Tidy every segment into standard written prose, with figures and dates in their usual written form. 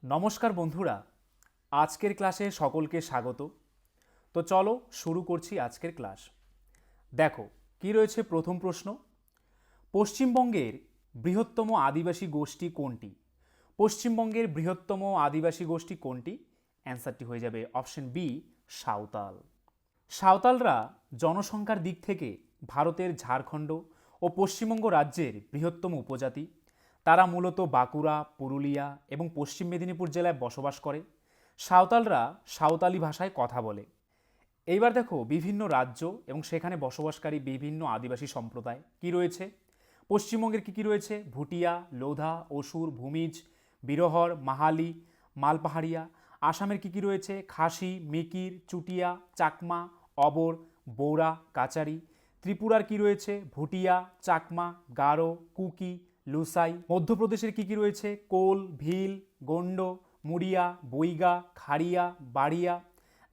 নমস্কার বন্ধুরা, আজকের ক্লাসে সকলকে স্বাগত। তো চলো শুরু করছি আজকের ক্লাস। দেখো কি রয়েছে প্রথম প্রশ্ন। পশ্চিমবঙ্গের বৃহত্তম আদিবাসী গোষ্ঠী কোনটি? পশ্চিমবঙ্গের বৃহত্তম আদিবাসী গোষ্ঠী কোনটি? অ্যান্সারটি হয়ে যাবে অপশন বি, সাঁওতাল। সাঁওতালরা জনসংখ্যার দিক থেকে ভারতের ঝাড়খণ্ড ও পশ্চিমবঙ্গ রাজ্যের বৃহত্তম উপজাতি। তারা মূলত বাঁকুড়া, পুরুলিয়া এবং পশ্চিম মেদিনীপুর জেলায় বসবাস করে। সাঁওতালরা সাঁওতালি ভাষায় কথা বলে। এইবার দেখো বিভিন্ন রাজ্য এবং সেখানে বসবাসকারী বিভিন্ন আদিবাসী সম্প্রদায় কি রয়েছে। পশ্চিমবঙ্গের কী কী রয়েছে? ভুটিয়া, লোধা, অসুর, ভূমিজ, বিরহর, মাহালি, মালপাহাড়িয়া। আসামের কী কী রয়েছে? খাসি, মিকির, চুটিয়া, চাকমা, অবর, বৌরা, কাচারি। ত্রিপুরার কি রয়েছে? ভুটিয়া, চাকমা, গারো, কুকি, লুসাই। মধ্যপ্রদেশের কী কী রয়েছে? কোল, ভিল, গোন্ড, মুড়িয়া, বৈগা, খাড়িয়া, বাড়িয়া।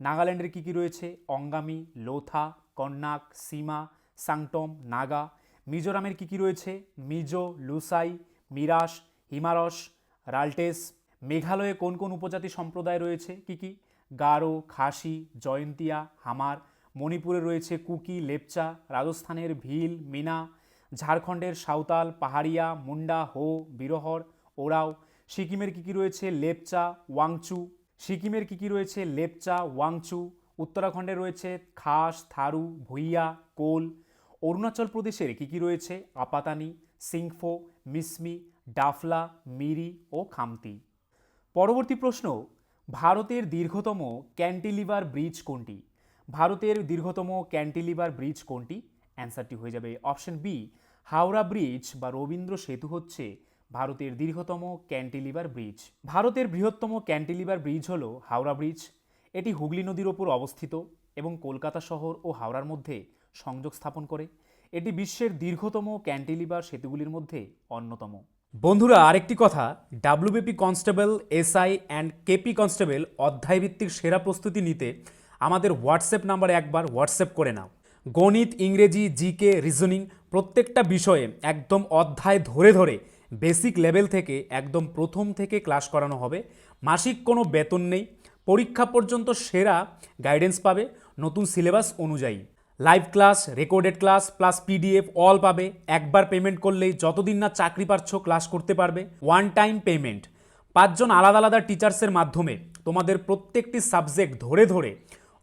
নাগাল্যান্ডের কী কী রয়েছে? অঙ্গামি, লোথা, কন্যাক, সীমা, সাংটম, নাগা। মিজোরামের কী কী রয়েছে? মিজো, লুসাই, মিরাস, হিমারস, রাল্টেস। মেঘালয়ে কোন কোন উপজাতি সম্প্রদায় রয়েছে? কী কী? গারো, খাসি, জয়ন্তিয়া, হামার। মণিপুরে রয়েছে কুকি, লেপচা। রাজস্থানের ভিল, মিনা। ঝাড়খণ্ডের সাঁওতাল, পাহাড়িয়া, মুন্ডা, হো, বিরহর, ওরাও। সিকিমের কী কী রয়েছে? লেপচা, ওয়াংচু। সিকিমের কী কী রয়েছে? লেপচা, ওয়াংচু। উত্তরাখণ্ডে রয়েছে খাস, থারু, ভুইয়া, কোল। অরুণাচল প্রদেশের কী কী রয়েছে? আপাতানি, সিংফো, মিসমি, ডাফলা, মিরি ও খামতি। পরবর্তী প্রশ্ন, ভারতের দীর্ঘতম ক্যান্টিলিভার ব্রিজ কোনটি? ভারতের দীর্ঘতম ক্যান্টিলিভার ব্রিজ কোনটি? অ্যান্সারটি হয়ে যাবে অপশন বি, হাওড়া ব্রিজ বা রবীন্দ্র সেতু হচ্ছে ভারতের দীর্ঘতম ক্যান্টিলিভার ব্রিজ। ভারতের বৃহত্তম ক্যান্টিলিভার ব্রিজ হল হাওড়া ব্রিজ। এটি হুগলি নদীর ওপর অবস্থিত এবং কলকাতা শহর ও হাওড়ার মধ্যে সংযোগ স্থাপন করে। এটি বিশ্বের দীর্ঘতম ক্যান্টিলিভার সেতুগুলির মধ্যে অন্যতম। বন্ধুরা, আরেকটি কথা, WBP constable, SI and KP constable অধ্যায়ভিত্তিক সেরা প্রস্তুতি নিতে আমাদের হোয়াটসঅ্যাপ নাম্বারে একবার হোয়াটসঅ্যাপ করে নাও। গণিত, ইংরেজি, জিকে, রিজনিং প্রত্যেকটা বিষয়ে একদম অধ্যায় ধরে ধরে বেসিক লেভেল থেকে একদম প্রথম থেকে ক্লাস করানো হবে। মাসিক কোনো বেতন নেই। পরীক্ষা পর্যন্ত সেরা গাইডেন্স পাবে নতুন সিলেবাস অনুযায়ী। Live class, recorded class plus PDF all পাবে। একবার পেমেন্ট করলেই যতদিন না চাকরি পাচ্ছ ক্লাস করতে পারবে। One time payment. 5জন আলাদা আলাদা টিচার্সের মাধ্যমে তোমাদের প্রত্যেকটি সাবজেক্ট ধরে ধরে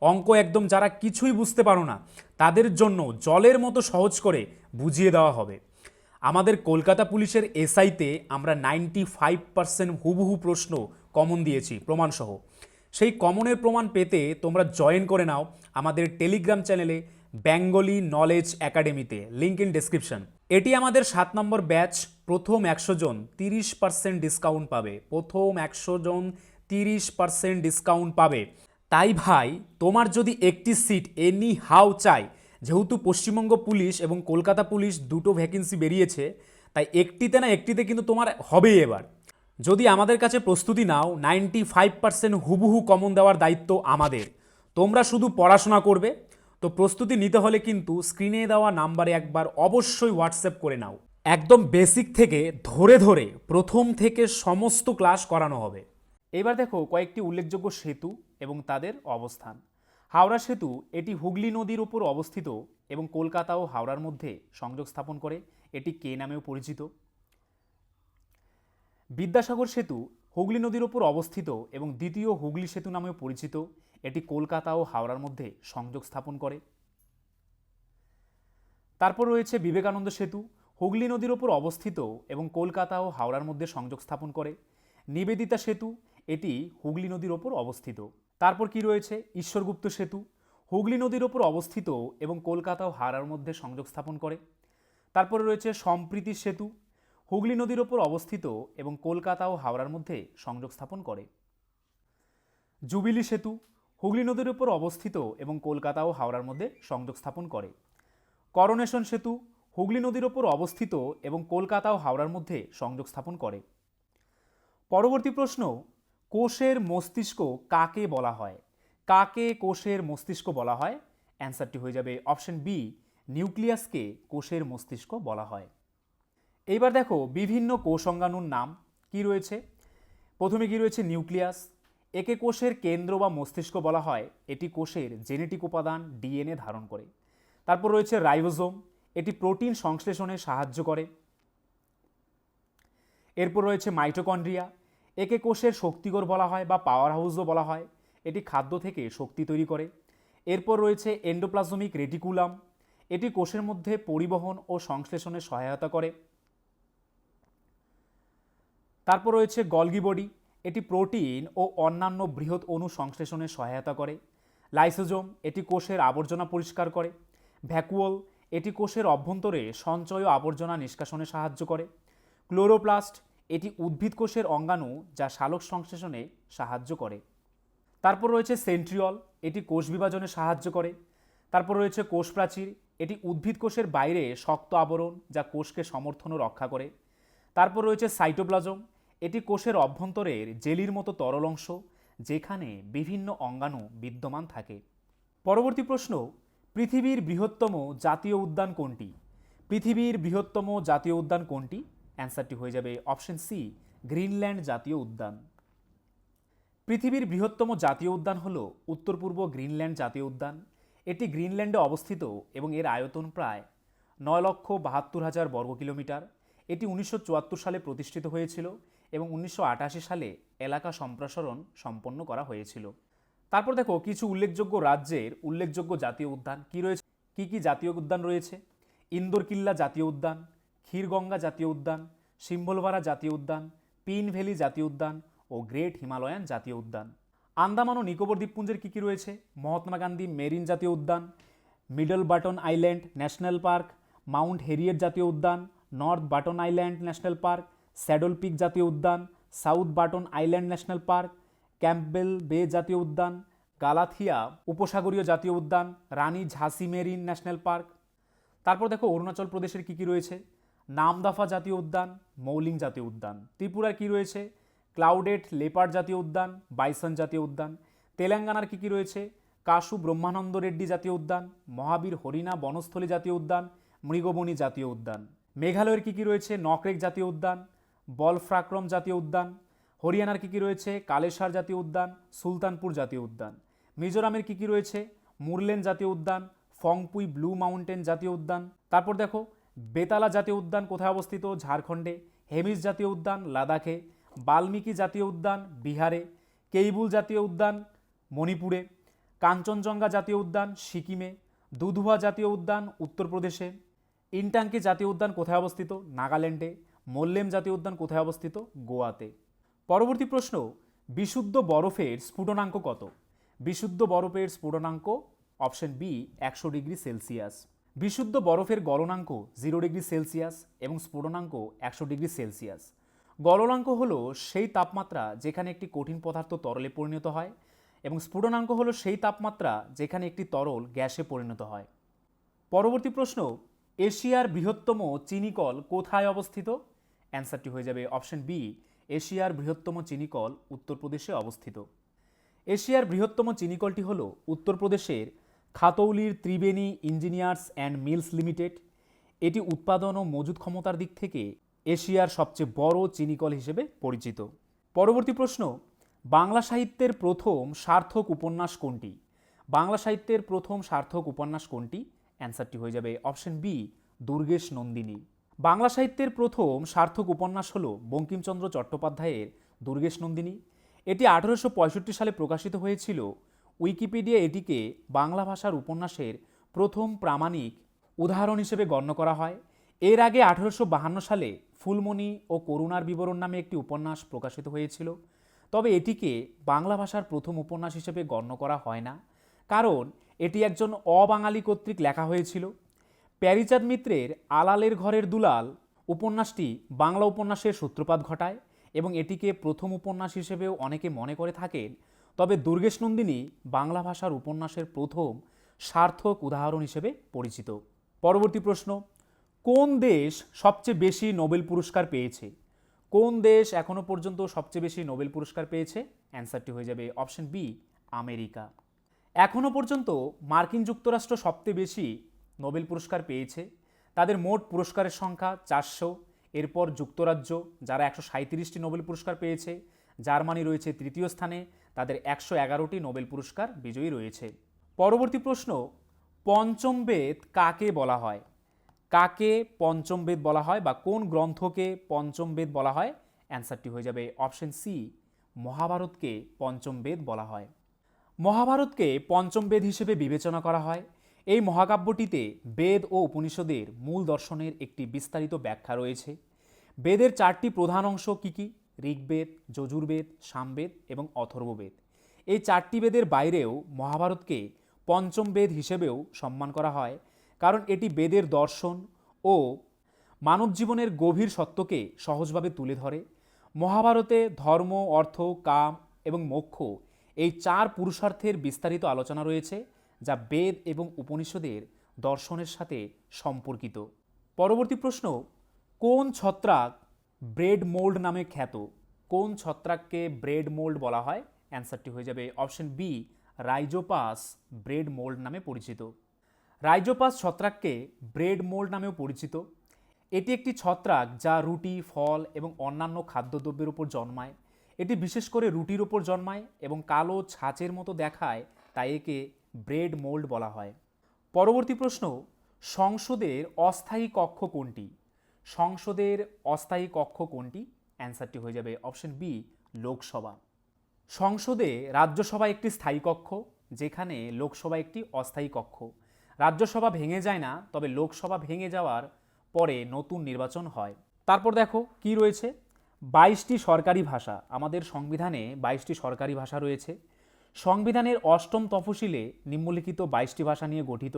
অঙ্ক একদম যারা কিছুই বুঝতে পারো না তাদের জন্য জলের মতো সহজ করে বুঝিয়ে দেওয়া হবে। আমাদের কলকাতা পুলিশের এসআইতে আমরা 95% হুবহু প্রশ্ন কমন দিয়েছি প্রমাণসহ। সেই কমনের প্রমাণ পেতে তোমরা জয়েন করে নাও আমাদের টেলিগ্রাম চ্যানেলে বেঙ্গলি নলেজ একাডেমিতে, লিঙ্ক ইন ডেসক্রিপশন। এটি আমাদের 7 নম্বর ব্যাচ। প্রথম 100 জন 30% ডিসকাউন্ট পাবে। প্রথম 100 জন 30% ডিসকাউন্ট পাবে। তাই ভাই, তোমার যদি একটি সিট এনি হাউ চাই, যেহেতু পশ্চিমবঙ্গ পুলিশ এবং কলকাতা পুলিশ দুটো ভ্যাকেন্সি বেরিয়েছে, তাই একটিতে না একটিতে কিন্তু তোমার হবেই এবার। যদি আমাদের কাছে প্রস্তুতি নাও, 95% হুবহু কমন দেওয়ার দায়িত্ব আমাদের। তোমরা শুধু পড়াশোনা করবে। তো প্রস্তুতি নিতে হলে কিন্তু স্ক্রিনে দেওয়া নাম্বারে একবার অবশ্যই হোয়াটসঅ্যাপ করে নাও। একদম বেসিক থেকে ধরে ধরে প্রথম থেকে সমস্ত ক্লাস করানো হবে। এবার দেখো কয়েকটি উল্লেখযোগ্য সেতু এবং তাদের অবস্থান। হাওড়া সেতু, এটি হুগলি নদীর উপর অবস্থিত এবং কলকাতা ও হাওড়ার মধ্যে সংযোগ স্থাপন করে। এটি কে নামেও পরিচিত। বিদ্যাসাগর সেতু হুগলি নদীর ওপর অবস্থিত এবং দ্বিতীয় হুগলি সেতু নামেও পরিচিত। এটি কলকাতা ও হাওড়ার মধ্যে সংযোগ স্থাপন করে। তারপর রয়েছে বিবেকানন্দ সেতু, হুগলি নদীর ওপর অবস্থিত এবং কলকাতা ও হাওড়ার মধ্যে সংযোগ স্থাপন করে। নিবেদিতা সেতু, এটি হুগলি নদীর ওপর অবস্থিত। তারপর কি রয়েছে? ঈশ্বরগুপ্ত সেতু, হুগলি নদীর ওপর অবস্থিত এবং কলকাতা ও হাওড়ার মধ্যে সংযোগ স্থাপন করে। তারপরে রয়েছে সম্প্রীতি সেতু, হুগলি নদীর ওপর অবস্থিত এবং কলকাতা ও হাওড়ার মধ্যে সংযোগ স্থাপন করে। জুবিলি সেতু, হুগলি নদীর ওপর অবস্থিত এবং কলকাতা ও হাওড়ার মধ্যে সংযোগ স্থাপন করে। করোনেশন সেতু, হুগলি নদীর ওপর অবস্থিত এবং কলকাতা ও হাওড়ার মধ্যে সংযোগ স্থাপন করে। পরবর্তী প্রশ্ন, কোষের মস্তিষ্ক কাকে বলা হয়? কাকে কোষের মস্তিষ্ক বলা হয়? অ্যান্সারটি হয়ে যাবে অপশন বি, নিউক্লিয়াসকে কোষের মস্তিষ্ক বলা হয়। এইবার দেখো বিভিন্ন কোষ অঙ্গাণুর নাম কি রয়েছে। প্রথমে কি রয়েছে নিউক্লিয়াস, একে কোষের কেন্দ্র বা মস্তিষ্ক বলা হয়, এটি কোষের জেনেটিক উপাদান ডিএনএ ধারণ করে। তারপর রয়েছে রাইবোজোম, এটি প্রোটিন সংশ্লেষণে সাহায্য করে। এরপর রয়েছে মাইটোকন্ড্রিয়া, একে কোষের শক্তিঘর বলা হয় বা পাওয়ার হাউসও বলা হয়, এটি খাদ্য থেকে শক্তি তৈরি করে। এরপর রয়েছে এন্ডোপ্লাজমিক রেটিকুলাম, এটি কোষের মধ্যে পরিবহন ও সংশ্লেষণে সহায়তা করে। তারপর রয়েছে গলগি বডি, এটি প্রোটিন ও অন্যান্য বৃহৎ অণু সংশ্লেষণে সহায়তা করে। লাইসোজোম, এটি কোষের আবর্জনা পরিষ্কার করে। ভ্যাকুওল, এটি কোষের অভ্যন্তরে সঞ্চয় ও আবর্জনা নিষ্কাশনে সাহায্য করে। ক্লোরোপ্লাস্ট, এটি উদ্ভিদ কোষের অঙ্গাণু যা সালোক সংশ্লেষণে সাহায্য করে। তারপর রয়েছে সেন্ট্রিওল, এটি কোষ বিভাজনে সাহায্য করে। তারপর রয়েছে কোষ প্রাচীর, এটি উদ্ভিদ কোষের বাইরে শক্ত আবরণ যা কোষকে সমর্থন ও রক্ষা করে। তারপর রয়েছে সাইটোপ্লাজম, এটি কোষের অভ্যন্তরের জেলির মতো তরল অংশ যেখানে বিভিন্ন অঙ্গাণু বিদ্যমান থাকে। পরবর্তী প্রশ্ন, পৃথিবীর বৃহত্তম জাতীয় উদ্যান কোনটি? পৃথিবীর বৃহত্তম জাতীয় উদ্যান কোনটি? অ্যান্সারটি হয়ে যাবে অপশন সি, গ্রিনল্যান্ড জাতীয় উদ্যান। পৃথিবীর বৃহত্তম জাতীয় উদ্যান হল উত্তর পূর্ব গ্রিনল্যান্ড জাতীয় উদ্যান। এটি গ্রিনল্যান্ডে অবস্থিত এবং এর আয়তন প্রায় 9,72,000 বর্গ কিলোমিটার। এটি 1974 সালে প্রতিষ্ঠিত হয়েছিল এবং 1988 সালে এলাকা সম্প্রসারণ সম্পন্ন করা হয়েছিল। তারপর দেখো কিছু উল্লেখযোগ্য রাজ্যের উল্লেখযোগ্য জাতীয় উদ্যান কি রয়েছে। কি কি জাতীয় উদ্যান রয়েছে? ইন্দোরকিল্লা জাতীয় উদ্যান, ক্ষীরগঙ্গা জাতীয় উদ্যান, সিম্বলভারা জাতীয় উদ্যান, পিন ভ্যালি জাতীয় উদ্যান ও গ্রেট হিমালয়ান জাতীয় উদ্যান। আন্দামান ও নিকোবর দ্বীপপুঞ্জের কী কী রয়েছে? মহাত্মা গান্ধী মেরিন জাতীয় উদ্যান, Middle Button Island National Park, Mount Harriet জাতীয় উদ্যান, North Button Island National Park, Saddle Peak জাতীয় উদ্যান, South Button Island National Park, Campbell Bay জাতীয় উদ্যান, গালাথিয়া উপসাগরীয় জাতীয় উদ্যান, রানী ঝাঁসি মেরিন ন্যাশনাল পার্ক। তারপর দেখো অরুণাচল প্রদেশের কী কী রয়েছে? নামদাফা জাতীয় উদ্যান, মৌলিং জাতীয় উদ্যান। ত্রিপুরার কী রয়েছে? ক্লাউডেড লেপার্ড জাতীয় উদ্যান, বাইসন জাতীয় উদ্যান। তেলেঙ্গানার কী কী রয়েছে? কাশু ব্রহ্মানন্দ রেড্ডি জাতীয় উদ্যান, মহাবীর হরিণা বনস্থলী জাতীয় উদ্যান, মৃগবনী জাতীয় উদ্যান। মেঘালয়ের কী কী রয়েছে? নকরেক জাতীয় উদ্যান, বলফ্রাক্রম জাতীয় উদ্যান। হরিয়ানার কী কী রয়েছে? কালেসার জাতীয় উদ্যান, সুলতানপুর জাতীয় উদ্যান। মিজোরামের কী কী রয়েছে? মুরলেন জাতীয় উদ্যান, ফংপুই ব্লু মাউন্টেন জাতীয় উদ্যান। তারপর দেখো বেতালা জাতীয় উদ্যান কোথায় অবস্থিত? ঝাড়খণ্ডে। হেমিস জাতীয় উদ্যান লাদাখে। বাল্মীকি জাতীয় উদ্যান বিহারে। কেইবুল জাতীয় উদ্যান মণিপুরে। কাঞ্চনজঙ্ঘা জাতীয় উদ্যান সিকিমে। দুধুয়া জাতীয় উদ্যান উত্তরপ্রদেশে। ইনটাঙ্কি জাতীয় উদ্যান কোথায় অবস্থিত? নাগাল্যান্ডে। মোল্লেম জাতীয় উদ্যান কোথায় অবস্থিত? গোয়াতে। পরবর্তী প্রশ্ন, বিশুদ্ধ বরফের স্ফুটনাঙ্ক কত? বিশুদ্ধ বরফের স্ফুটনাঙ্ক অপশন বি 100 ডিগ্রি সেলসিয়াস। বিশুদ্ধ বরফের গলনাঙ্ক 0 ডিগ্রি সেলসিয়াস এবং স্ফুটনাঙ্ক 100 ডিগ্রি সেলসিয়াস। গলনাঙ্ক হলো সেই তাপমাত্রা যেখানে একটি কঠিন পদার্থ তরলে পরিণত হয় এবং স্ফুটনাঙ্ক হলো সেই তাপমাত্রা যেখানে একটি তরল গ্যাসে পরিণত হয়। পরবর্তী প্রশ্ন, এশিয়ার বৃহত্তম চিনিকল কোথায় অবস্থিত? অ্যান্সারটি হয়ে যাবে অপশন বি, এশিয়ার বৃহত্তম চিনিকল উত্তরপ্রদেশে অবস্থিত। এশিয়ার বৃহত্তম চিনিকলটি হল উত্তরপ্রদেশের খাতৌলির Triveni Engineers and Mills Limited. এটি উৎপাদন ও মজুত ক্ষমতার দিক থেকে এশিয়ার সবচেয়ে বড় চিনিকল হিসেবে পরিচিত। পরবর্তী প্রশ্ন, বাংলা সাহিত্যের প্রথম সার্থক উপন্যাস কোনটি? বাংলা সাহিত্যের প্রথম সার্থক উপন্যাস কোনটি? অ্যান্সারটি হয়ে যাবে অপশন বি, দুর্গেশ নন্দিনী। বাংলা সাহিত্যের প্রথম সার্থক উপন্যাস হল বঙ্কিমচন্দ্র চট্টোপাধ্যায়ের দুর্গেশ নন্দিনী। এটি 1865 সালে প্রকাশিত হয়েছিল। উইকিপিডিয়া এটিকে বাংলা ভাষার উপন্যাসের প্রথম প্রামাণিক উদাহরণ হিসেবে গণ্য করা হয়। এর আগে 1852 সালে ফুলমণি ও করুণার বিবরণ নামে একটি উপন্যাস প্রকাশিত হয়েছিল, তবে এটিকে বাংলা ভাষার প্রথম উপন্যাস হিসেবে গণ্য করা হয় না, কারণ এটি একজন অবাঙালি কর্তৃক লেখা হয়েছিল। প্যারীচাঁদ মিত্রের আলালের ঘরের দুলাল উপন্যাসটি বাংলা উপন্যাসের সূত্রপাত ঘটায় এবং এটিকে প্রথম উপন্যাস হিসেবেও অনেকে মনে করে থাকেন, তবে দুর্গেশ নন্দিনী বাংলা ভাষার উপন্যাসের প্রথম সার্থক উদাহরণ হিসেবে পরিচিত। পরবর্তী প্রশ্ন, কোন দেশ সবচেয়ে বেশি নোবেল পুরস্কার পেয়েছে? কোন দেশ এখনো পর্যন্ত সবচেয়ে বেশি নোবেল পুরস্কার পেয়েছে? অ্যান্সারটি হয়ে যাবে অপশন বি, আমেরিকা। এখনো পর্যন্ত মার্কিন যুক্তরাষ্ট্র সবচেয়ে বেশি নোবেল পুরস্কার পেয়েছে। তাদের মোট পুরস্কারের সংখ্যা 400। এরপর যুক্তরাজ্য, যারা 137টি নোবেল পুরস্কার পেয়েছে, জার্মানি রয়েছে তৃতীয় স্থানে, তাদের 111টি নোবেল পুরস্কার বিজয়ী রয়েছে। পরবর্তী প্রশ্ন, পঞ্চম বেদ কাকে বলা হয়? কাকে পঞ্চম বেদ বলা হয় বা কোন গ্রন্থকে পঞ্চম বেদ বলা হয়? অ্যান্সারটি হয়ে যাবে অপশন সি, মহাভারতকে পঞ্চম বেদ বলা হয়। মহাভারতকে পঞ্চম বেদ হিসেবে বিবেচনা করা হয়। এই মহাকাব্যটিতে বেদ ও উপনিষদের মূল দর্শনের একটি বিস্তারিত ব্যাখ্যা রয়েছে। বেদের 4টি প্রধান অংশ কী কী? ঋগ্বেদ, যজুর্বেদ, সামবেদ এবং অথর্ববেদ। এই 4টি বেদের বাইরেও মহাভারতকে পঞ্চম বেদ হিসেবেও সম্মান করা হয়, কারণ এটি বেদের দর্শন ও মানব জীবনের গভীর সত্যকে সহজভাবে তুলে ধরে। মহাভারতে ধর্ম, অর্থ, কাম এবং মোক্ষ এই 4 পুরুষার্থের বিস্তারিত আলোচনা রয়েছে, যা বেদ এবং উপনিষদের দর্শনের সাথে সম্পর্কিত। পরবর্তী প্রশ্ন, কোন ছত্রাক ব্রেড মোল্ড নামে খ্যাত? কোন ছত্রাককে ব্রেড মোল্ড বলা হয়? অ্যান্সারটি হয়ে যাবে option B, Rhizopus bread mould নামে পরিচিত। রাইজোপাস ছত্রাককে ব্রেড মোল্ড নামেও পরিচিত। এটি একটি ছত্রাক যা রুটি, ফল এবং অন্যান্য খাদ্যদ্রব্যের উপর জন্মায়। এটি বিশেষ করে রুটির উপর জন্মায় এবং কালো ছাঁচের মতো দেখায়, তাই একে ব্রেড মোল্ড বলা হয়। পরবর্তী প্রশ্ন, সংসদের অস্থায়ী কক্ষ কোনটি? সংসদের অস্থায়ী কক্ষ কোনটি? অ্যান্সারটি হয়ে যাবে অপশন বি, লোকসভা। সংসদে রাজ্যসভা একটি স্থায়ী কক্ষ, যেখানে লোকসভা একটি অস্থায়ী কক্ষ। রাজ্যসভা ভেঙে যায় না, তবে লোকসভা ভেঙে যাওয়ার পরে নতুন নির্বাচন হয়। তারপর দেখো কি রয়েছে, 22টি সরকারি ভাষা। আমাদের সংবিধানে 22টি সরকারি ভাষা রয়েছে। সংবিধানের 8ম তফসিলে নিম্নলিখিত 22টি ভাষা নিয়ে গঠিত।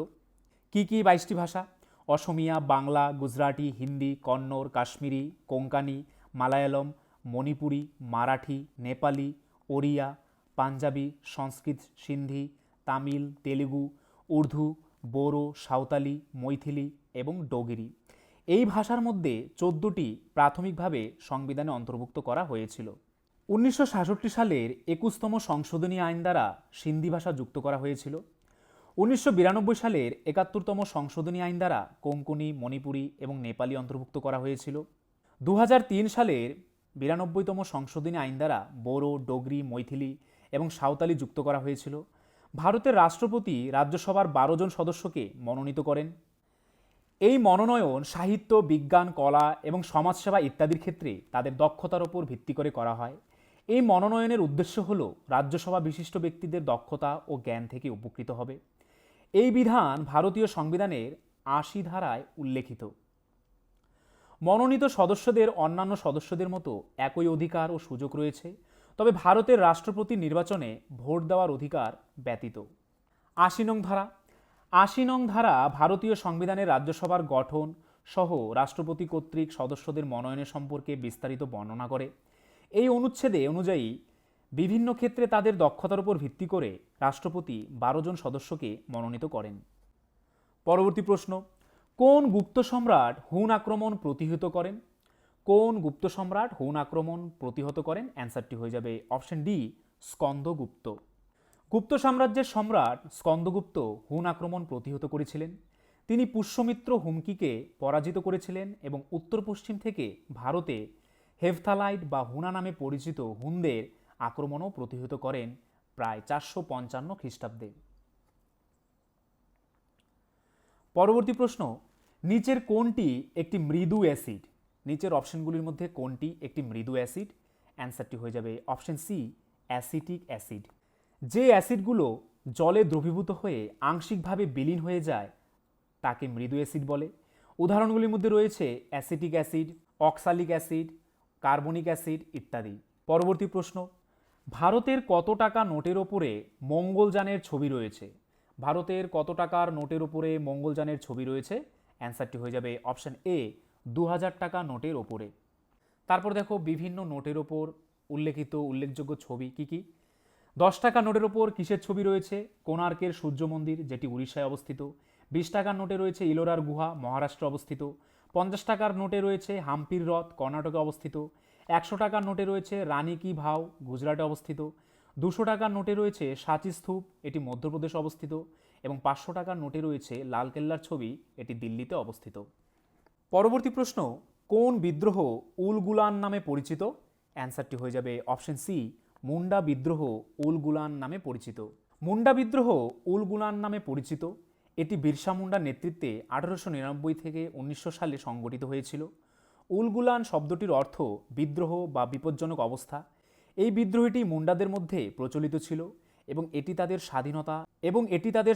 কি কি 22টি ভাষা? অসমিয়া, বাংলা, গুজরাটি, হিন্দি, কন্নড়, কাশ্মীরি, কোঙ্কানি, মালায়ালম, মণিপুরি, মারাঠি, নেপালি, ওড়িয়া, পাঞ্জাবি, সংস্কৃত, সিন্ধি, তামিল, তেলুগু, উর্দু, বোরো, সাঁওতালি, মৈথিলি এবং ডোগরি। এই ভাষার মধ্যে 14টি প্রাথমিকভাবে সংবিধানে অন্তর্ভুক্ত করা হয়েছিল। 1966 সালের 21তম সংশোধনী আইন দ্বারা সিন্ধি ভাষা যুক্ত করা হয়েছিল। 1992 সালের 71তম সংশোধনী আইন দ্বারা কোঙ্কনি, মণিপুরি এবং নেপালি অন্তর্ভুক্ত করা হয়েছিল। 2003 সালের 92তম সংশোধনী আইন দ্বারা বোরো, ডোগরি, মৈথিলি এবং সাঁওতালি যুক্ত করা হয়েছিল। ভারতের রাষ্ট্রপতি রাজ্যসভার 12 জন সদস্যকে মনোনীত করেন। এই মনোনয়ন সাহিত্য, বিজ্ঞান, কলা এবং সমাজসেবা ইত্যাদির ক্ষেত্রে তাদের দক্ষতার উপর ভিত্তি করে করা হয়। এই মনোনয়নের উদ্দেশ্য হল রাজ্যসভা বিশিষ্ট ব্যক্তিদের দক্ষতা ও জ্ঞান থেকে উপকৃত হবে। এই বিধান ভারতীয় সংবিধানের 80 ধারায় উল্লেখিত। মনোনীত সদস্যদের অন্যান্য সদস্যদের মতো একই অধিকার ও সুযোগ রয়েছে, তবে ভারতের রাষ্ট্রপতি নির্বাচনে ভোট দেওয়ার অধিকার ব্যতীত। 80 নং ধারা। 80 নং ধারা ভারতীয় সংবিধানের রাজ্যসভার গঠন সহ রাষ্ট্রপতি কর্তৃক সদস্যদের মনোনয়নের সম্পর্কে বিস্তারিত বর্ণনা করে। এই অনুচ্ছেদে অনুযায়ী বিভিন্ন ক্ষেত্রে তাদের দক্ষতার উপর ভিত্তি করে রাষ্ট্রপতি 12 জন সদস্যকে মনোনীত করেন। পরবর্তী প্রশ্ন, কোন গুপ্ত সম্রাট হুন আক্রমণ প্রতিহত করেন? কোন গুপ্ত সম্রাট হুন আক্রমণ প্রতিহত করেন? অ্যান্সারটি হয়ে যাবে অপশন ডি, স্কন্দগুপ্ত। গুপ্ত সাম্রাজ্যের সম্রাট স্কন্দগুপ্ত হুন আক্রমণ প্রতিহত করেছিলেন। তিনি পুষ্যমিত্র হুমকিকে পরাজিত করেছিলেন এবং উত্তর পশ্চিম থেকে ভারতে হেফথালাইট বা হুনা নামে পরিচিত হুনদের আক্রমণও প্রতিহত করেন প্রায় 455 খ্রিস্টাব্দে। পরবর্তী প্রশ্ন, নিচের কোনটি একটি মৃদু অ্যাসিড? নিচের অপশনগুলির মধ্যে কোনটি একটি মৃদু অ্যাসিড? অ্যান্সারটি হয়ে যাবে অপশন সি, অ্যাসিটিক অ্যাসিড। যে অ্যাসিডগুলো জলে দ্রবীভূত হয়ে আংশিকভাবে বিলীন হয়ে যায় তাকে মৃদু অ্যাসিড বলে। উদাহরণগুলির মধ্যে রয়েছে acetic acid, oxalic acid, carbonic acid ইত্যাদি। পরবর্তী প্রশ্ন, ভারতের কত টাকা নোটের ওপরে মঙ্গলযানের ছবি রয়েছে? ভারতের কত টাকার নোটের ওপরে মঙ্গলযানের ছবি রয়েছে? অ্যান্সারটি হয়ে যাবে অপশন এ, 2000 টাকা নোটের ওপরে। তারপর দেখো বিভিন্ন নোটের ওপর উল্লেখযোগ্য ছবি কি কি। 10 টাকা নোটের ওপর কিসের ছবি রয়েছে? কোণার্কের সূর্য মন্দির, যেটি উড়িষ্যায় অবস্থিত। 20 টাকার নোটে রয়েছে ইলোরার গুহা, মহারাষ্ট্রে অবস্থিত। 50 টাকার নোটে রয়েছে হাম্পির হ্রদ, কর্ণাটকে অবস্থিত। 100 টাকার নোটে রয়েছে রানী কি ভাও, গুজরাটে অবস্থিত। 200 টাকার নোটে রয়েছে সাঁচি স্তূপ, এটি মধ্যপ্রদেশে অবস্থিত। এবং 500 টাকার নোটে রয়েছে লালকেল্লার ছবি, এটি দিল্লিতে অবস্থিত। পরবর্তী প্রশ্ন, কোন বিদ্রোহ উল গুলান নামে পরিচিত? অ্যান্সারটি হয়ে যাবে অপশন সি, মুন্ডা বিদ্রোহ উল গুলান নামে পরিচিত। মুন্ডা বিদ্রোহ উল গুলান নামে পরিচিত। এটি বিরসা মুন্ডার নেতৃত্বে 1899 থেকে 1900 সালে সংগঠিত হয়েছিল। উল গুলান শব্দটির অর্থ বিদ্রোহ বা বিপজ্জনক অবস্থা। এই বিদ্রোহটি মুন্ডাদের মধ্যে প্রচলিত ছিল এবং এটি তাদের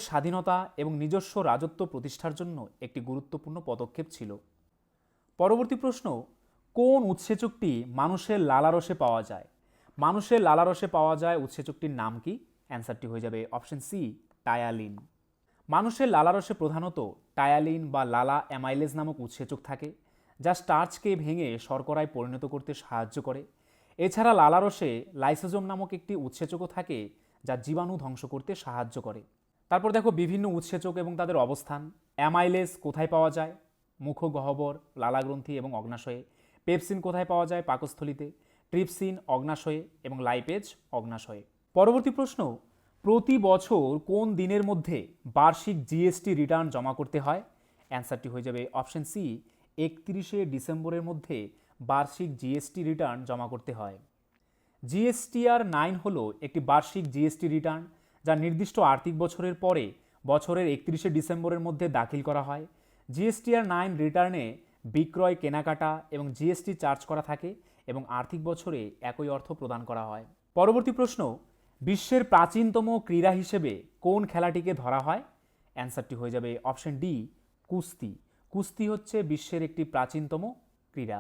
স্বাধীনতা এবং নিজস্ব রাজত্ব প্রতিষ্ঠার জন্য একটি গুরুত্বপূর্ণ পদক্ষেপ ছিল। পরবর্তী প্রশ্ন, কোন উৎসেচকটি মানুষের লালারসে পাওয়া যায়? মানুষের লালারসে পাওয়া যায় উৎসেচকটির নাম কি? অ্যান্সারটি হয়ে যাবে অপশন সি, টায়ালিন। মানুষের লালারসে প্রধানত টায়ালিন বা লালা অ্যামাইলেজ নামক উৎসেচক থাকে, যা স্টার্চকে ভেঙে শর্করায় পরিণত করতে সাহায্য করে। এছাড়া লালারসে লাইসোজোম নামক একটি উৎসেচকও থাকে, যা জীবাণু ধ্বংস করতে সাহায্য করে। তারপর দেখো বিভিন্ন উৎসেচক এবং তাদের অবস্থান। অ্যামাইলেজ কোথায় পাওয়া যায়? মুখগহ্বর, লালাগ্রন্থি এবং অগ্নাশয়ে। পেপসিন কোথায় পাওয়া যায়? পাকস্থলিতে। ট্রিপসিন অগ্নাশয়ে এবং লাইপেজ অগ্নাশয়ে। পরবর্তী প্রশ্ন, প্রতি বছর কোন দিনের মধ্যে বার্ষিক জিএসটি রিটার্ন জমা করতে হয়? অ্যান্সারটি হয়ে যাবে অপশন সি, 31শে ডিসেম্বরের মধ্যে বার্ষিক জিএসটি রিটার্ন জমা করতে হয়। জিএসটিআর 9 হলো একটি বার্ষিক জিএসটি রিটার্ন, যা নির্দিষ্ট আর্থিক বছরের পরে বছরের 31শে ডিসেম্বরের মধ্যে দাখিল করা হয়। জিএসটিআর 9 রিটার্নে বিক্রয়, কেনাকাটা এবং জিএসটি চার্জ করা থাকে এবং আর্থিক বছরে একই অর্থ প্রদান করা হয়। পরবর্তী প্রশ্ন, বিশ্বের প্রাচীনতম ক্রীড়া হিসেবে কোন খেলাটিকে ধরা হয়? অ্যান্সারটি হয়ে যাবে অপশন ডি, কুস্তি। কুস্তি হচ্ছে বিশ্বের একটি প্রাচীনতম ক্রীড়া।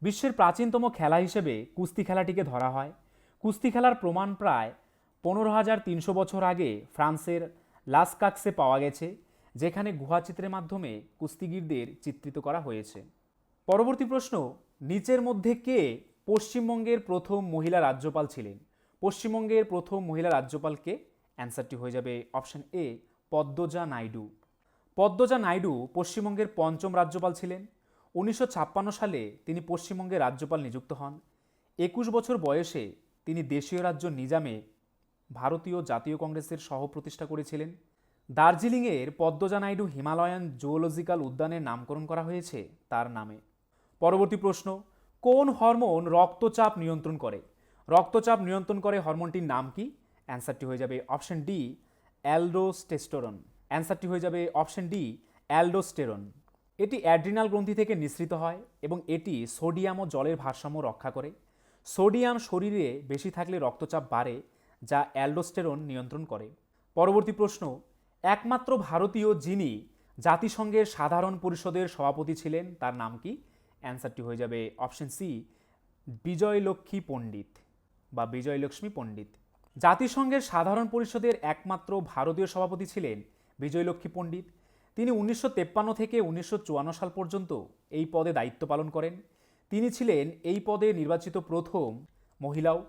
বিশ্বের প্রাচীনতম খেলা হিসেবে কুস্তি খেলাটিকে ধরা হয়। কুস্তি খেলার প্রমাণ প্রায় 15,300 বছর আগে ফ্রান্সের লাসকাক্সে পাওয়া গেছে, যেখানে গুহাচিত্রের মাধ্যমে কুস্তিগীরদের চিত্রিত করা হয়েছে। পরবর্তী প্রশ্ন, নিচের মধ্যে কে পশ্চিমবঙ্গের প্রথম মহিলা রাজ্যপাল ছিলেন? পশ্চিমবঙ্গের প্রথম মহিলা রাজ্যপাল কে? অ্যান্সারটি হয়ে যাবে অপশন এ, পদ্মজা নাইডু। পদ্মজা নাইডু পশ্চিমবঙ্গের পঞ্চম রাজ্যপাল ছিলেন। 1956 সালে তিনি পশ্চিমবঙ্গের রাজ্যপাল নিযুক্ত হন। 21 বছর বয়সে তিনি দেশীয় রাজ্য নিজামে ভারতীয় জাতীয় কংগ্রেসের সহ প্রতিষ্ঠা করেছিলেন। দার্জিলিংয়ের পদ্মজা নাইডু হিমালয়ান জুওলজিক্যাল উদ্যানের নামকরণ করা হয়েছে তার নামে। পরবর্তী প্রশ্ন, কোন হরমোন রক্তচাপ নিয়ন্ত্রণ করে? রক্তচাপ নিয়ন্ত্রণ করে হরমোনটির নাম কি? অ্যান্সারটি হয়ে যাবে অপশন ডি, অ্যালডোস্টেরন। অ্যান্সারটি হয়ে যাবে অপশন ডি, অ্যালডোস্টেরন। এটি অ্যাড্রিনাল গ্রন্থি থেকে নিঃসৃত হয় এবং এটি সোডিয়াম ও জলের ভারসাম্য রক্ষা করে। সোডিয়াম শরীরে বেশি থাকলে রক্তচাপ বাড়ে, যা অ্যালডোস্টেরন নিয়ন্ত্রণ করে। পরবর্তী প্রশ্ন, একমাত্র ভারতীয় যিনি জাতিসংঘের সাধারণ পরিষদের সভাপতি ছিলেন তার নাম কি? অ্যান্সারটি হয়ে যাবে অপশন সি, বিজয়লক্ষ্মী পণ্ডিত বা বিজয়লক্ষ্মী পণ্ডিত। জাতিসংঘের সাধারণ পরিষদের একমাত্র ভারতীয় সভাপতি ছিলেন বিজয়লক্ষ্মী পণ্ডিত। তিনি 1953 থেকে 1954 সাল পর্যন্ত এই পদে দায়িত্ব পালন করেন। তিনি ছিলেন এই পদে নির্বাচিত প্রথম মহিলাও।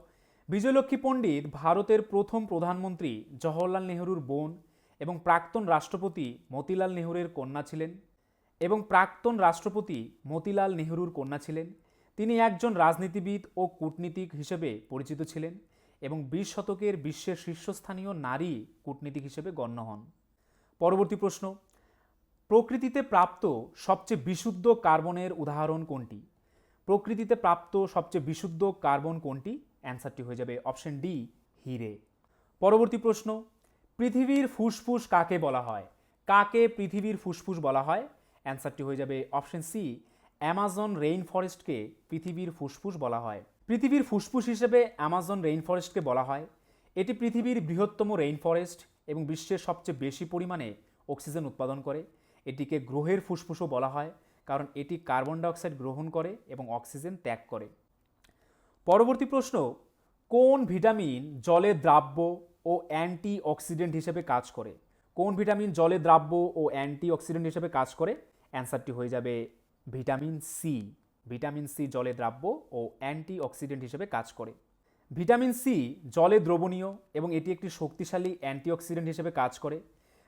বিজয়লক্ষ্মী পণ্ডিত ভারতের প্রথম প্রধানমন্ত্রী জওহরলাল নেহরুর বোন এবং প্রাক্তন রাষ্ট্রপতি মতিলাল নেহরুর কন্যা ছিলেন। তিনি একজন রাজনীতিবিদ ও কূটনীতিক হিসেবে পরিচিত ছিলেন এবং 20 শতকের বিশ্বের শীর্ষস্থানীয় নারী কূটনীতিক হিসেবে গণ্য হন। পরবর্তী প্রশ্ন, প্রকৃতিতে প্রাপ্ত সবচেয়ে বিশুদ্ধ কার্বনের উদাহরণ কোনটি? প্রকৃতিতে প্রাপ্ত সবচেয়ে বিশুদ্ধ কার্বন কোনটি? অ্যান্সারটি হয়ে যাবে অপশন ডি, হিরে। পরবর্তী প্রশ্ন, পৃথিবীর ফুসফুস কাকে বলা হয়? কাকে পৃথিবীর ফুসফুস বলা হয়? অ্যান্সারটি হয়ে যাবে অপশন সি, অ্যামাজন রেইন ফরেস্টকে পৃথিবীর ফুসফুস বলা হয়। পৃথিবীর ফুসফুস হিসেবে অ্যামাজন রেইন ফরেস্টকে বলা হয়। এটি পৃথিবীর বৃহত্তম রেইন ফরেস্ট এবং বিশ্বের সবচেয়ে বেশি পরিমাণে অক্সিজেন উৎপাদন করে। এটিকে গ্রহের ফুসফুসও বলা হয়, কারণ এটি কার্বন ডাইঅক্সাইড গ্রহণ করে এবং অক্সিজেন ত্যাগ করে। পরবর্তী প্রশ্ন, কোন ভিটামিন জলে দ্রাব্য ও অ্যান্টি অক্সিডেন্ট হিসেবে কাজ করে? কোন ভিটামিন জলে দ্রাব্য ও অ্যান্টি অক্সিডেন্ট হিসেবে কাজ করে? অ্যান্সারটি হয়ে যাবে ভিটামিন সি। ভিটামিন সি জলে দ্রাব্য ও অ্যান্টি অক্সিডেন্ট হিসেবে কাজ করে। ভিটামিন সি জলে দ্রবণীয় এবং এটি একটি শক্তিশালী অ্যান্টিঅক্সিডেন্ট হিসেবে কাজ করে।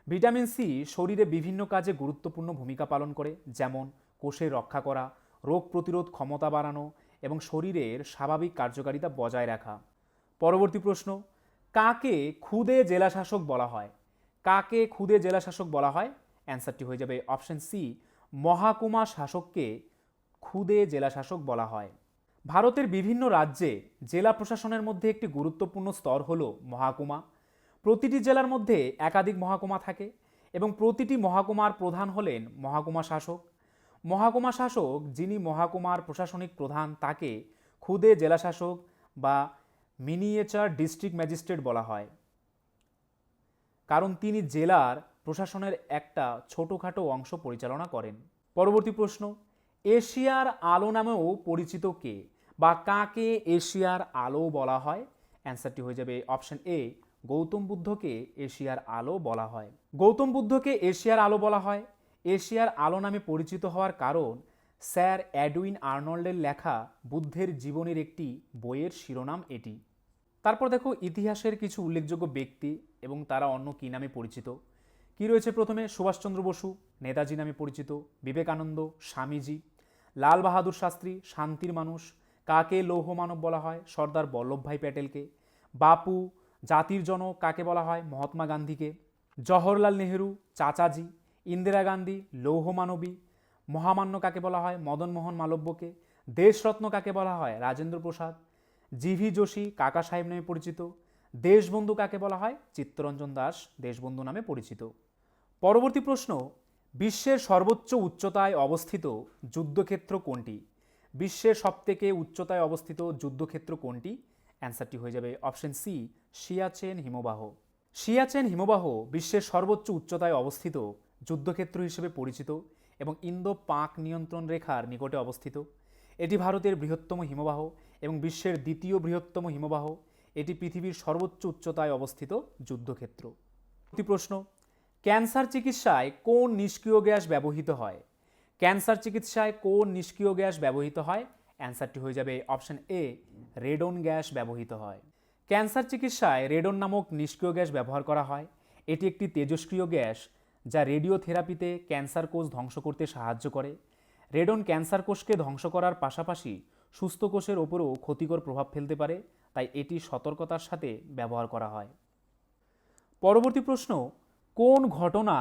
ভিটামিন সি শরীরে বিভিন্ন কাজে গুরুত্বপূর্ণ ভূমিকা পালন করে, যেমন কোষের রক্ষা করা, রোগ প্রতিরোধ ক্ষমতা বাড়ানো এবং শরীরের স্বাভাবিক কার্যকারিতা বজায় রাখা। পরবর্তী প্রশ্ন, কাকে ক্ষুদে জেলাশাসক বলা হয়? কাকে ক্ষুদে জেলাশাসক বলা হয়? অ্যান্সারটি হয়ে যাবে অপশন সি, মহাকুমা শাসককে ক্ষুদে জেলাশাসক বলা হয়। ভারতের বিভিন্ন রাজ্যে জেলা প্রশাসনের মধ্যে একটি গুরুত্বপূর্ণ স্তর হল মহাকুমা। প্রতিটি জেলার মধ্যে একাধিক মহাকুমা থাকে এবং প্রতিটি মহাকুমার প্রধান হলেন মহাকুমা শাসক। মহাকুমা শাসক যিনি মহাকুমার প্রশাসনিক প্রধান তাকে খুদে জেলাশাসক বা মিনিয়েচার ডিস্ট্রিক্ট ম্যাজিস্ট্রেট বলা হয়, কারণ তিনি জেলার প্রশাসনের একটা ছোটোখাটো অংশ পরিচালনা করেন। পরবর্তী প্রশ্ন, এশিয়ার আলো নামেও পরিচিত কে বা কাকে এশিয়ার আলো বলা হয়? অ্যান্সারটি হয়ে যাবে অপশন এ, গৌতম বুদ্ধকে এশিয়ার আলো বলা হয়। গৌতম বুদ্ধকে এশিয়ার আলো বলা হয়। এশিয়ার আলো নামে পরিচিত হওয়ার কারণ স্যার এডউইন আর্নল্ডের লেখা বুদ্ধের জীবনের একটি বইয়ের শিরোনাম এটি। তারপর দেখো ইতিহাসের কিছু উল্লেখযোগ্য ব্যক্তি এবং তারা অন্য কী নামে পরিচিত। কি রয়েছে? প্রথমে সুভাষচন্দ্র বসু, নেতাজি নামে পরিচিত, বিবেকানন্দ, স্বামীজি, লাল বাহাদুর শাস্ত্রী, শান্তির মানুষ, কাকে লৌহ মানব বলা হয়? সর্দার বল্লভভাই প্যাটেলকে। বাপু, জাতির জনক কাকে বলা হয়? মহাত্মা গান্ধীকে। জওহরলাল নেহেরু, চাচাজি, ইন্দিরা গান্ধী, লৌহ মানবী। মহামান্য কাকে বলা হয়? মদনমোহন মালব্যকে। দেশরত্ন কাকে বলা হয়? রাজেন্দ্র প্রসাদ। জিভি যোশী কাকা সাহেব নামে পরিচিত। দেশবন্ধু কাকে বলা হয়? চিত্তরঞ্জন দাস দেশবন্ধু নামে পরিচিত। পরবর্তী প্রশ্ন, বিশ্বের সর্বোচ্চ উচ্চতায় অবস্থিত যুদ্ধক্ষেত্র কোনটি? বিশ্বের সবথেকে উচ্চতায় অবস্থিত যুদ্ধক্ষেত্র কোনটি? অ্যান্সারটি হয়ে যাবে অপশন সি, সিয়াচেন হিমবাহ। সিয়াচেন হিমবাহ বিশ্বের সর্বোচ্চ উচ্চতায় অবস্থিত যুদ্ধক্ষেত্র হিসেবে পরিচিত এবং ইন্দো পাক নিয়ন্ত্রণ রেখার নিকটে অবস্থিত। এটি ভারতের বৃহত্তম হিমবাহ এবং বিশ্বের দ্বিতীয় বৃহত্তম হিমবাহ। এটি পৃথিবীর সর্বোচ্চ উচ্চতায় অবস্থিত যুদ্ধক্ষেত্র। প্রশ্ন, ক্যান্সার চিকিৎসায় কোন নিষ্ক্রিয় গ্যাস ব্যবহৃত হয়? ক্যান্সার চিকিৎসায় কোন নিষ্ক্রিয় গ্যাস ব্যবহৃত হয়? অ্যান্সারটি হয়ে যাবে অপশন এ, রেডন গ্যাস ব্যবহৃত হয়। ক্যান্সার চিকিৎসায় রেডন নামক নিষ্ক্রিয় গ্যাস ব্যবহার করা হয়। এটি একটি তেজস্ক্রিয় গ্যাস যা রেডিওথেরাপিতে ক্যান্সার কোষ ধ্বংস করতে সাহায্য করে। রেডন ক্যান্সার কোষকে ধ্বংস করার পাশাপাশি সুস্থ কোষের ওপরও ক্ষতিকর প্রভাব ফেলতে পারে, তাই এটি সতর্কতার সাথে ব্যবহার করা হয়। পরবর্তী প্রশ্ন, কোন ঘটনা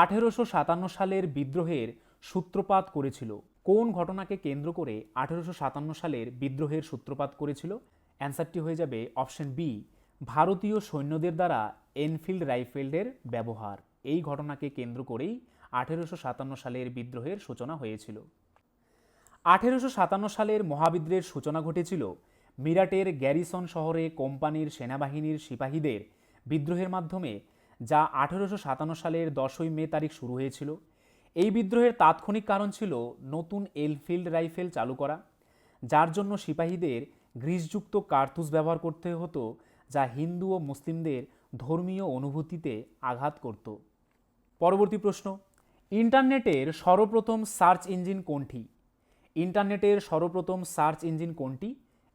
1857 সালের বিদ্রোহের সূত্রপাত করেছিল? কোন ঘটনাকে কেন্দ্র করে 1857 সালের বিদ্রোহের সূত্রপাত করেছিল? অ্যান্সারটি হয়ে যাবে অপশন বি, ভারতীয় সৈন্যদের দ্বারা এনফিল্ড রাইফেলের ব্যবহার। এই ঘটনাকে কেন্দ্র করেই 1857 সালের বিদ্রোহের সূচনা হয়েছিল। 1857 সালের মহাবিদ্রোহের সূচনা ঘটেছিল মিরাটের গ্যারিসন শহরে কোম্পানির সেনাবাহিনীর সিপাহীদের বিদ্রোহের মাধ্যমে, যা 1857 সালের 10ই মে তারিখ শুরু হয়েছিল। এই বিদ্রোহের তাৎক্ষণিক কারণ ছিল নতুন এনফিল্ড রাইফেল চালু করা, যার জন্য সিপাহীদের গ্রিসযুক্ত কার্তুজ ব্যবহার করতে হতো, যা হিন্দু ও মুসলিমদের ধর্মীয় অনুভূতিতে আঘাত করত। পরবর্তী প্রশ্ন, ইন্টারনেটের সর্বপ্রথম সার্চ ইঞ্জিন কোনটি? ইন্টারনেটের সর্বপ্রথম সার্চ ইঞ্জিন কোনটি?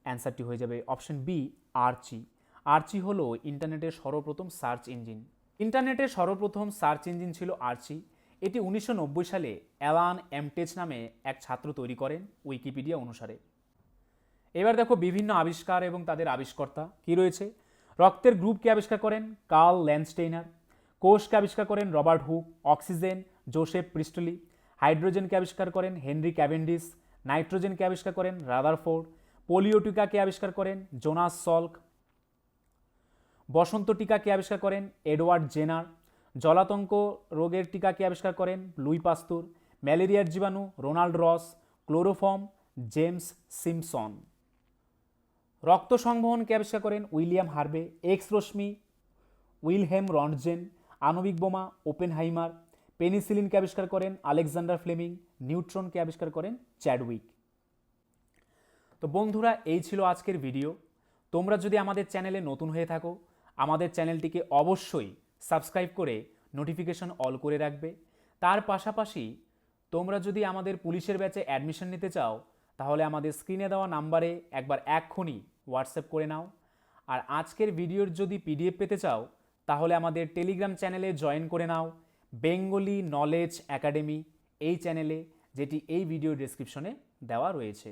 অ্যান্সারটি হয়ে যাবে অপশন বি, আর্চি। আর্চি হলো ইন্টারনেটের সর্বপ্রথম সার্চ ইঞ্জিন। ইন্টারনেটের সর্বপ্রথম সার্চ ইঞ্জিন ছিল আর্চি। এটি 1990 সালে অ্যালান এমটেচ নামে এক ছাত্র তৈরি করেন, উইকিপিডিয়া অনুসারে। এবার দেখো বিভিন্ন আবিষ্কার এবং তাদের আবিষ্কর্তা কি রয়েছে। রক্তের গ্রুপকে আবিষ্কার করেন কার্ল ল্যান্ডস্টেইনার। কোষকে আবিষ্কার করেন Robert Hooke. Oxygen Joseph Priestley. হাইড্রোজেনকে আবিষ্কার করেন হেনরি ক্যাভেন্ডিশ। নাইট্রোজেনকে আবিষ্কার করেন রাদারফোর্ড। পোলিও টিকাকে আবিষ্কার করেন জোনাস সল্ক। বসন্ত টিকাকে আবিষ্কার করেন এডওয়ার্ড জেনার। জলাতঙ্ক রোগের টিকাকে আবিষ্কার করেন লুই পাস্তুর। ম্যালেরিয়ার জীবাণু রোনাল্ড রস। Chloroform James Simpson. রক্ত সংবহনকে আবিষ্কার করেন উইলিয়াম হার্ভে। এক্স রশ্মি উইলহেম রন্টজেন। আণবিক বোমা ওপেনহাইমার। পেনিসিলিনকে আবিষ্কার করেন আলেকজান্ডার ফ্লেমিং। নিউট্রনকে আবিষ্কার করেন চ্যাডউইক। তো বন্ধুরা, এই ছিল আজকের ভিডিও। তোমরা যদি আমাদের চ্যানেলে নতুন হয়ে থাকো, আমাদের চ্যানেলটিকে অবশ্যই সাবস্ক্রাইব করে নোটিফিকেশন অল করে রাখবে। তার পাশাপাশি তোমরা যদি আমাদের পুলিশের ব্যাচে অ্যাডমিশন নিতে চাও, তাহলে আমাদের স্ক্রিনে দেওয়া নাম্বারে একবার এক্ষুনি হোয়াটসঅ্যাপ করে নাও। আর আজকের ভিডিওর যদি পিডিএফ পেতে চাও, তাহলে আমাদের টেলিগ্রাম চ্যানেলে জয়েন করে নাও, বেঙ্গলি নলেজ একাডেমি এই চ্যানেলে, যেটি এই ভিডিও ডেসক্রিপশনে দেওয়া রয়েছে।